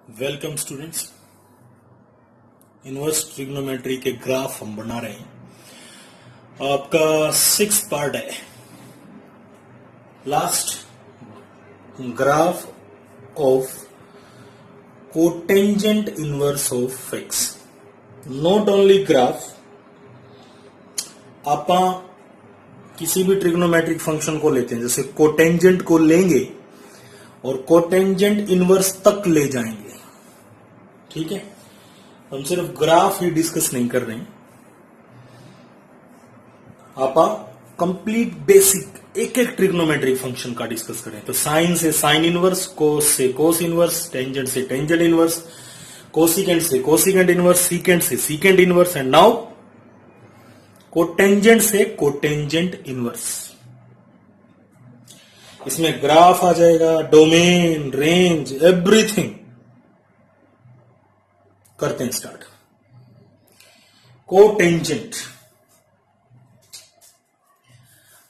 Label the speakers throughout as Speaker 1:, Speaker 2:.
Speaker 1: Welcome students. Inverse trigonometry के graph हम बना रहे हैं। आपका 6 पार्ट है। Last graph of cotangent inverse of x. Not only graph, आप किसी भी ट्रिग्नोमेट्रिक फंक्शन को लेते हैं, जैसे कोटेंजेंट को लेंगे और कोटेंजेंट इनवर्स तक ले जाएंगे। ठीक है, हम सिर्फ ग्राफ ही डिस्कस नहीं कर रहे हैं, आप कंप्लीट बेसिक एक एक ट्रिग्नोमेट्रिक फंक्शन का डिस्कस करें। तो साइन से साइन इनवर्स, कोस से कोस इनवर्स, टेंजेंट से टेंजेंट इनवर्स, कोसिकेंट से कोसिकेंट इनवर्स, सीकेंट से secant inverse, and now cotangent से कोटेंजेंट इनवर्स। इसमें ग्राफ आ जाएगा, डोमेन, रेंज, एवरीथिंग। करते हैं स्टार्ट। कोटेंजेंट,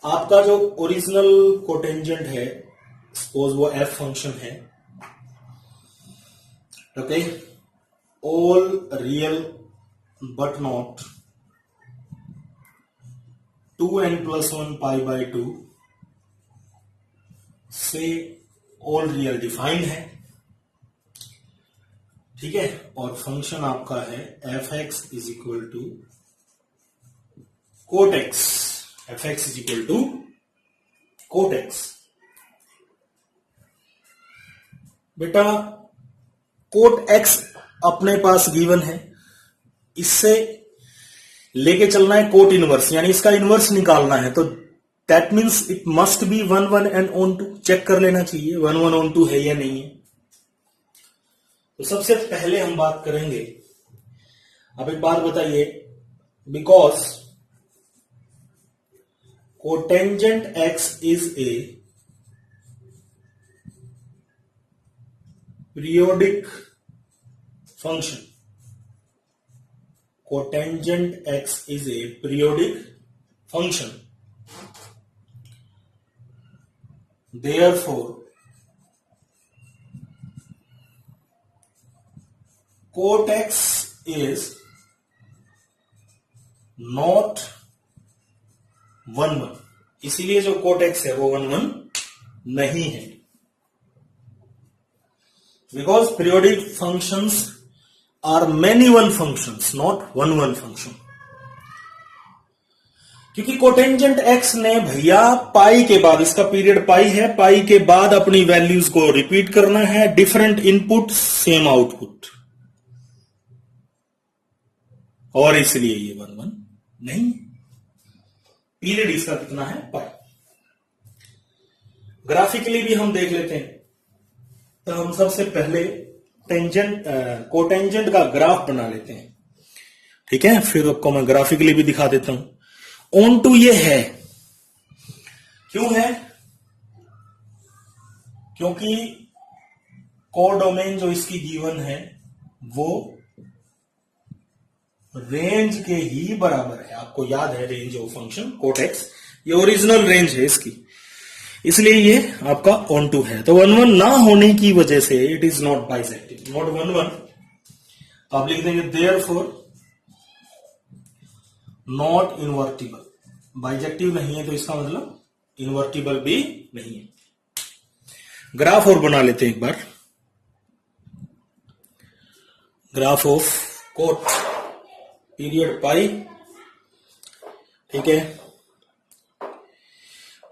Speaker 1: आपका जो ओरिजिनल कोटेंजेंट है, सपोज वो एफ फंक्शन है, okay, all real but not 2n+1 π/2 से ऑल रियल डिफाइंड है। ठीक है, और फंक्शन आपका है f x is equal to cot x. F x is equal to cot x. बेटा कोट एक्स अपने पास गिवन है, इससे लेके चलना है कोट इनवर्स, यानी इसका इनवर्स निकालना है। तो that means it must be 1 1 and onto. Check कर लेना चाहिए 1 1 ऑन टू है या नहीं है। तो सबसे पहले हम बात करेंगे, अब एक बात बताइए, because cotangent x is a periodic function. Cotangent x is a periodic function, therefore cot x is not 1 1। इसीलिए जो cot x है वो 1 1 नहीं है, because periodic functions are many one functions, not 1 1 function. क्योंकि कोटेंजेंट एक्स ने भैया पाई के बाद, इसका पीरियड पाई है, पाई के बाद अपनी वैल्यूज को रिपीट करना है, डिफरेंट इनपुट सेम आउटपुट, और इसलिए ये 1 1 नहीं। पीरियड इसका कितना है, पाई। ग्राफिकली भी हम देख लेते हैं। तो हम सबसे पहले कोटेंजेंट का ग्राफ बना लेते हैं। ठीक है, फिर आपको मैं ग्राफिकली भी दिखा देता हूं। ऑन टू ये है, क्यों है? क्योंकि कोडोमेन जो इसकी गिवन है वो रेंज के ही बराबर है। आपको याद है range of function cot x, ये ओरिजिनल रेंज है इसकी, इसलिए ये आपका ऑन टू है। तो 1 1 ना होने की वजह से it is not bijective, not 1 1। आप लिख देंगे देयरफॉर नॉट इनवर्टिबल। बाइजेक्टिव नहीं है तो इसका मतलब इनवर्टिबल भी नहीं है। ग्राफ और बना लेते हैं एक बार। ग्राफ ऑफ कोट पीरियड पाई। ठीक है,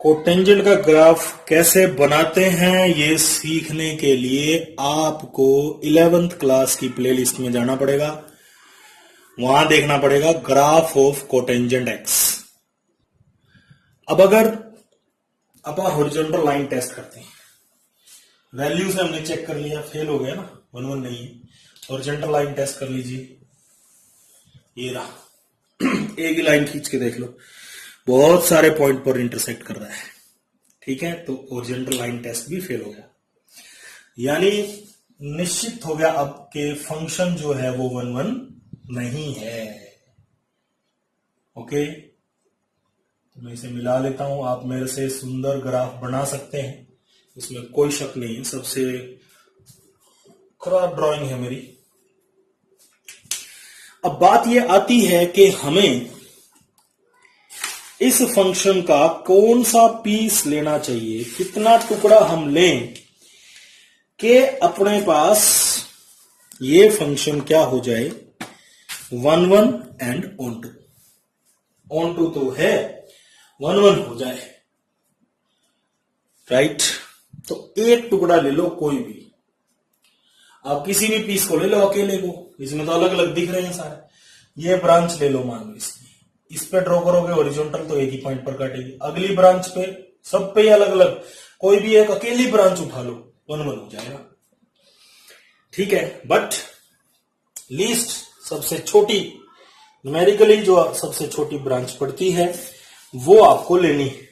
Speaker 1: कोटेंजेंट का ग्राफ कैसे बनाते हैं ये सीखने के लिए आपको 11th क्लास की प्लेलिस्ट में जाना पड़ेगा, वहां देखना पड़ेगा ग्राफ ऑफ कोटेंजेंट एक्स। अब अगर अपन हॉरिजॉन्टल लाइन टेस्ट करते हैं, वैल्यू से हमने चेक कर लिया, फेल हो गया ना, 1 1 नहीं है। हॉरिजॉन्टल लाइन टेस्ट कर लीजिए, ये रहा। एक ही लाइन खींच के देख लो, बहुत सारे पॉइंट पर इंटरसेक्ट कर रहा है। ठीक है, तो हॉरिजॉन्टल लाइन टेस्ट भी फेल हो गया, यानी निश्चित हो गया अब के फंक्शन जो है वो 1 1 नहीं है। ओके, तो मैं इसे मिला लेता हूं। आप मेरे से सुंदर ग्राफ बना सकते हैं, इसमें कोई शक नहीं है। सबसे खराब ड्राइंग है मेरी। अब बात यह आती है कि हमें इस फंक्शन का कौन सा पीस लेना चाहिए, कितना टुकड़ा हम लें कि अपने पास ये फंक्शन क्या हो जाए, 1 1 and onto. Onto तो है, 1 1 हो जाए, राइट। तो एक टुकड़ा ले लो कोई भी, आप किसी भी पीस को ले लो अकेले को, इसमें तो अलग अलग दिख रहे हैं सारे। ये ब्रांच ले लो, मान लो इसकी, इस पे ड्रॉ करोगे हॉरिजॉन्टल तो एक ही पॉइंट पर काटेगी। अगली ब्रांच पे, सब पे अलग अलग, कोई भी एक अकेली ब्रांच उठा लो, 1 1 हो जाएगा, ठीक है। बट लीस्ट, सबसे छोटी, न्यूमेरिकली जो सबसे छोटी ब्रांच पड़ती है वो आपको लेनी है।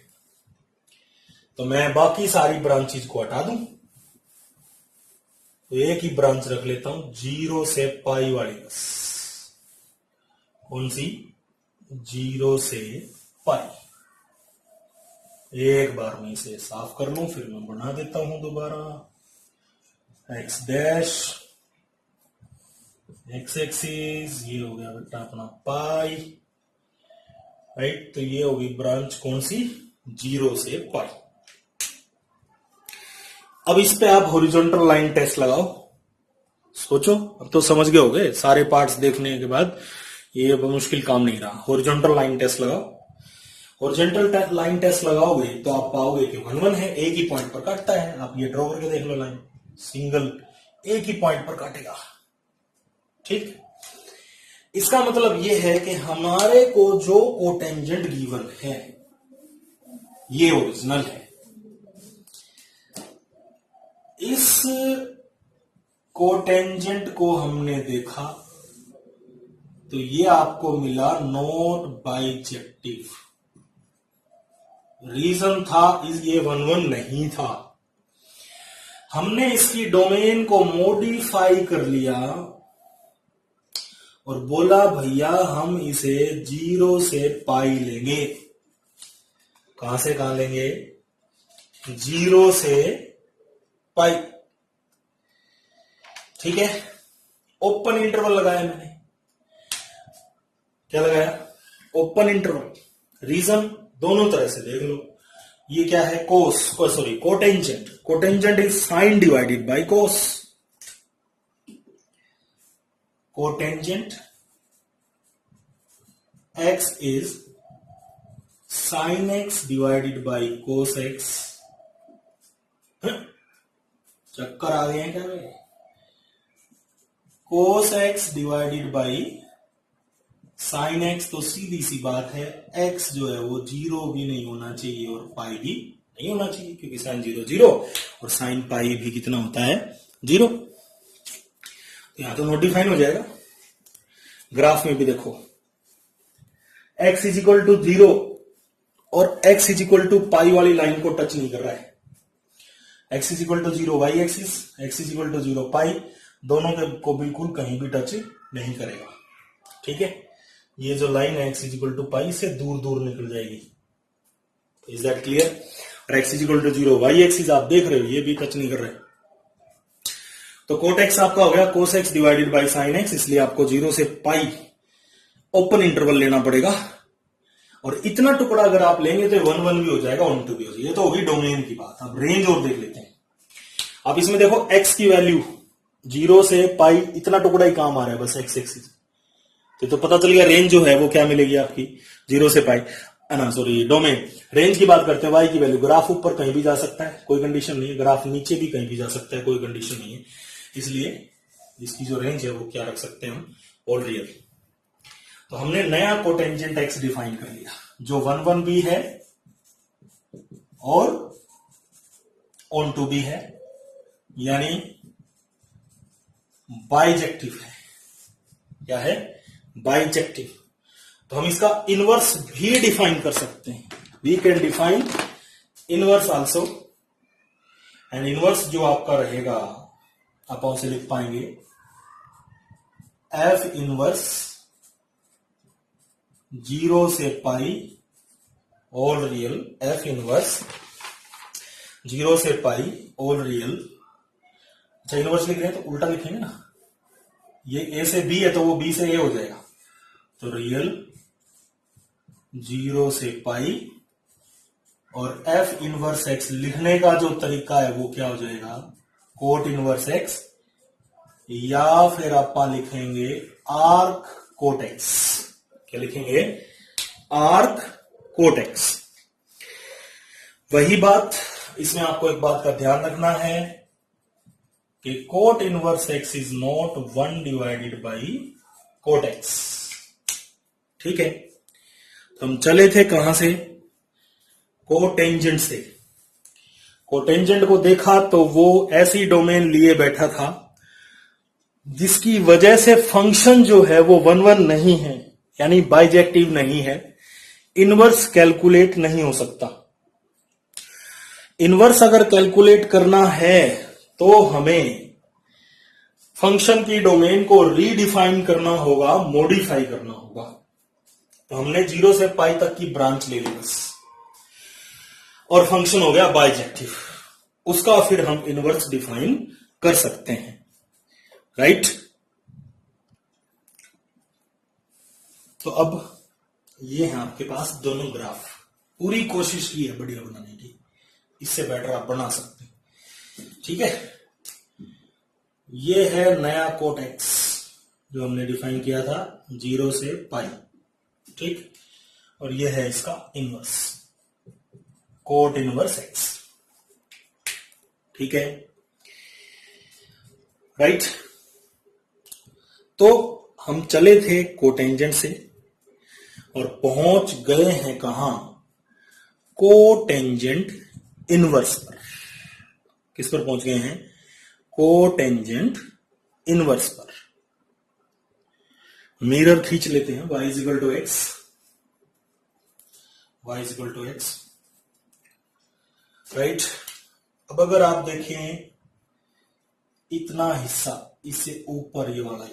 Speaker 1: तो मैं बाकी सारी ब्रांचेज को हटा दूं, तो एक ही ब्रांच रख लेता हूं 0 से पाई वाली, बस। कौन सी? 0 से पाई। एक बार में इसे साफ कर लूं, फिर मैं बना देता हूं दोबारा। एक्स डैश, एक्स एक्सिस, ये हो गया बेटा अपना पाई, राइट। तो ये होगी ब्रांच कौन सी? 0 से पाई। अब इस पे आप हॉरिजॉन्टल लाइन टेस्ट लगाओ। सोचो, अब तो समझ गए होगे सारे पार्ट्स देखने के बाद, ये मुश्किल काम नहीं रहा। हॉरिजॉन्टल लाइन टेस्ट लगाओ। हॉरिजॉन्टल लाइन टेस्ट लगाओगे तो आप पाओगे कि 1 1 है, एक ही पॉइंट पर काटता है। आप ये ड्रॉ करके देख लो, लाइन सिंगल एक ही पॉइंट पर काटेगा, ठीक। इसका मतलब ये है कि हमारे को जो कोटेंजेंट गिवन है ये ओरिजिनल है। इस कोटेंजेंट को हमने देखा तो ये आपको मिला नॉट बाइजेक्टिव। रीजन था ये 1 1 नहीं था, हमने इसकी डोमेन को मॉडिफाई कर लिया और बोला भैया हम इसे 0 से पाई लेंगे। कहां से कहां लेंगे? 0 से पाई, ठीक है। ओपन इंटरवल लगाया मैंने, क्या लगाया? Open interval. रीजन दोनों तरह से देख लो। ये क्या है? Cotangent. Cotangent is sine divided by cos. Cotangent x is sin x divided by cos x। चक्कर आ गए हैं क्या भाई? cos x divided by sin x, तो सीधी सी बात है x जो है वो 0 भी नहीं होना चाहिए और पाई भी नहीं होना चाहिए, क्योंकि sin 0 0 और sin पाई भी कितना होता है? 0। तो यहां तो नॉट डिफाइन हो जाएगा। ग्राफ में भी देखो, x इज इक्वल टू 0 और x is equal to pi वाली लाइन को टच नहीं कर रहा है। x is equal to 0 y axis, x is equal to 0 pi, दोनों को बिल्कुल कहीं भी टच नहीं करेगा, ठीक है। ये जो लाइन है x is equal to pi से दूर दूर निकल जाएगी। Is that clear? और x is equal to 0 y axis आप देख रहे हो, ये भी टच नहीं कर रहे। तो कोट एक्स आपका हो गया cos x divided by sine x, इसलिए आपको 0 से पाई ओपन इंटरवल लेना पड़ेगा। और इतना टुकड़ा अगर आप लेंगे तो 1 1 भी हो जाएगा, 1 2 भी हो जाएगा। ये तो होगी डोमेन की बात। अब रेंज और देख लेते हैं। आप इसमें देखो x की वैल्यू 0 से पाई, इतना टुकड़ा ही काम आ रहा है बस x एक्सिस। तो पता चल गया रेंज जो है वो क्या मिलेगी आपकी 0 से पाई, डोमेन। रेंज की बात करते हैं, y की वैल्यू, ग्राफ ऊपर कहीं भी जा सकता है, कोई कंडीशन नहीं है। ग्राफ नीचे भी कहीं भी जा सकता है, कोई कंडीशन नहीं है। इसलिए इसकी जो रेंज है वो क्या रख सकते हैं हम? All real. तो हमने नया कोटेंजेंट x डिफाइन कर लिया जो 1 1 भी है और ऑन टू भी है, यानी बाइजेक्टिव है। क्या है? बाइजेक्टिव। तो हम इसका इनवर्स भी डिफाइन कर सकते हैं। We can define inverse also. And inverse जो आपका रहेगा, आप उसे लिख पाएंगे एफ इनवर्स 0 से पाई ऑल रियल, एफ इनवर्स 0 से पाई ऑल रियल अच्छा इनवर्स लिख रहे हैं तो उल्टा लिखेंगे ना, ये ए से बी है तो वो बी से ए हो जाएगा, तो रियल 0 से पाई, और एफ इनवर्स एक्स लिखने का जो तरीका है वो क्या हो जाएगा, कोट इनवर्स एक्स, या फिर आप लिखेंगे आर्क कोट एक्स। क्या लिखेंगे, आर्क कोट एक्स। वही बात इसमें आपको एक बात का ध्यान रखना है कि cot inverse x is not 1 divided by cot x. ठीक है, तो हम चले थे कहां से, कोटेंजेंट से। कोटेंजेंट को देखा तो वो ऐसी डोमेन लिए बैठा था जिसकी वजह से फंक्शन जो है वो 1 1 नहीं है, यानी बाइजेक्टिव नहीं है, इनवर्स कैलकुलेट नहीं हो सकता। इनवर्स अगर कैलकुलेट करना है तो हमें फंक्शन की डोमेन को रीडिफाइन करना होगा, मॉडिफाई करना होगा। तो हमने 0 से पाई तक की ब्रांच ले ली बस, और फंक्शन हो गया बाइजेक्टिव, उसका फिर हम इनवर्स डिफाइन कर सकते हैं, राइट। तो अब ये है आपके पास दोनों ग्राफ। पूरी कोशिश की है बढ़िया बनाने की, इससे बेटर आप बना सकते हैं, ठीक है। ये है नया कोट एक्स जो हमने डिफाइन किया था 0 से पाई, ठीक, और ये है इसका इनवर्स, कोट इनवर्स एक्स, ठीक है, राइट। तो हम चले थे कोटेंजेंट से और पहुंच गए हैं कहां, कोटेंजेंट इनवर्स पर। किस पर पहुंच गए हैं, कोटेंजेंट इनवर्स पर। मिरर खींच लेते हैं, y is equal to x, y is equal to x, right. अब अगर आप देखें इतना हिस्सा, इससे ऊपर ये वाला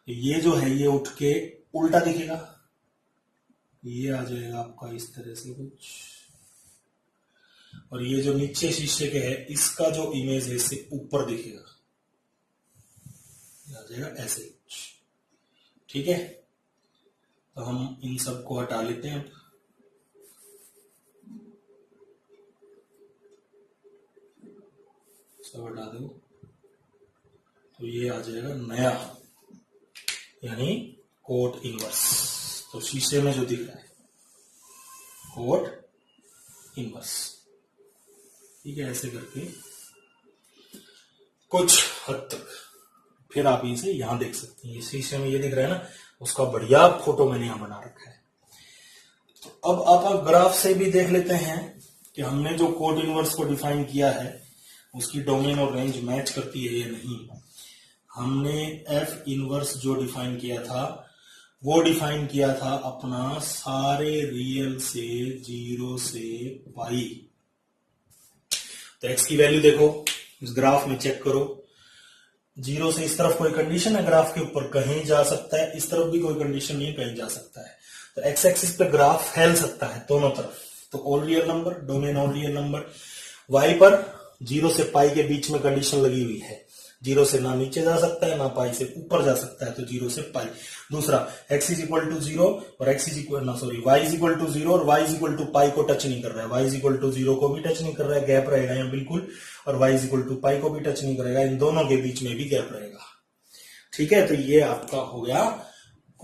Speaker 1: ये जो है ये उठ के उल्टा दिखेगा, ये आ जाएगा आपका इस तरह से कुछ, और ये जो नीचे शीशे के है इसका जो इमेज है इससे ऊपर दिखेगा, आ जाएगा ऐसे कुछ, ठीक है। तो हम इन सब को हटा लेते हैं, सब हटा दो, तो ये आ जाएगा नया, यानी कोट इनवर्स। तो शीशे में जो दिख रहा है कोट इनवर्स, ठीक है, ऐसे करके कुछ हद तक फिर आप इसे यहां देख सकते हैं। ये शीशे में ये दिख रहा है ना, उसका बढ़िया फोटो मैंने यहां बना रखा है। तो अब आप ग्राफ से भी देख लेते हैं कि हमने जो कोट इनवर्स को डिफाइन किया है उसकी डोमेन और रेंज मैच करती है या नहीं। हमने एफ इनवर्स जो डिफाइन किया था वो डिफाइन किया था अपना सारे रियल से 0 से पाई। तो एक्स की वैल्यू देखो इस ग्राफ में चेक करो, 0 से इस तरफ कोई कंडीशन है ग्राफ के ऊपर, कहीं जा सकता है, इस तरफ भी कोई कंडीशन नहीं है, कहीं जा सकता है। तो एक्स एक्सिस पे ग्राफ फैल सकता है दोनों तरफ, तो all real number, domain all real number. Y पर 0 से पाई के बीच में कंडीशन लगी हुई है, 0 से ना नीचे जा सकता है ना पाई से ऊपर जा सकता है, तो 0 से पाई। दूसरा x इज इक्वल टू 0 और x is equal y is equal to 0 और y is equal to pi को टच नहीं कर रहा है, y इज इक्वल टू 0 को भी टच नहीं कर रहा है, गैप रहेगा यहाँ बिल्कुल, और y is equal to pi को भी टच नहीं करेगा, इन दोनों के बीच में भी गैप रहेगा, ठीक है। तो ये आपका हो गया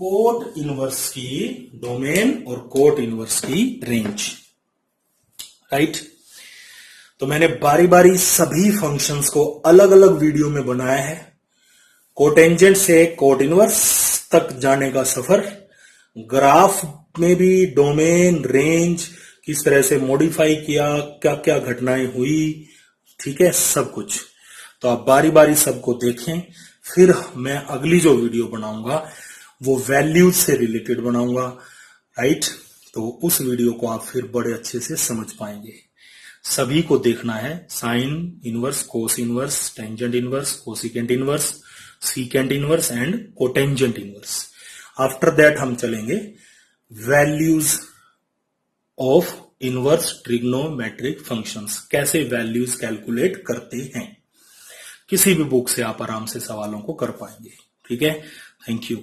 Speaker 1: कोट इनवर्स की डोमेन और कोट इनवर्स की रेंज, राइट। तो मैंने बारी बारी सभी फंक्शंस को अलग अलग वीडियो में बनाया है, कोटेंजेंट से कोट इनवर्स तक जाने का सफर, ग्राफ में भी डोमेन रेंज किस तरह से मॉडिफाई किया, क्या क्या घटनाएं हुई, ठीक है, सब कुछ। तो आप बारी बारी सबको देखें, फिर मैं अगली जो वीडियो बनाऊंगा वो वैल्यूज से रिलेटेड बनाऊंगा, राइट। तो उस वीडियो को आप फिर बड़े अच्छे से समझ पाएंगे। सभी को देखना है, sine inverse, cos inverse, tangent inverse, cosecant inverse, secant inverse and cotangent inverse. After that हम चलेंगे values of inverse trigonometric functions, कैसे वैल्यूज कैलकुलेट करते हैं, किसी भी बुक से आप आराम से सवालों को कर पाएंगे। ठीक है, थैंक यू।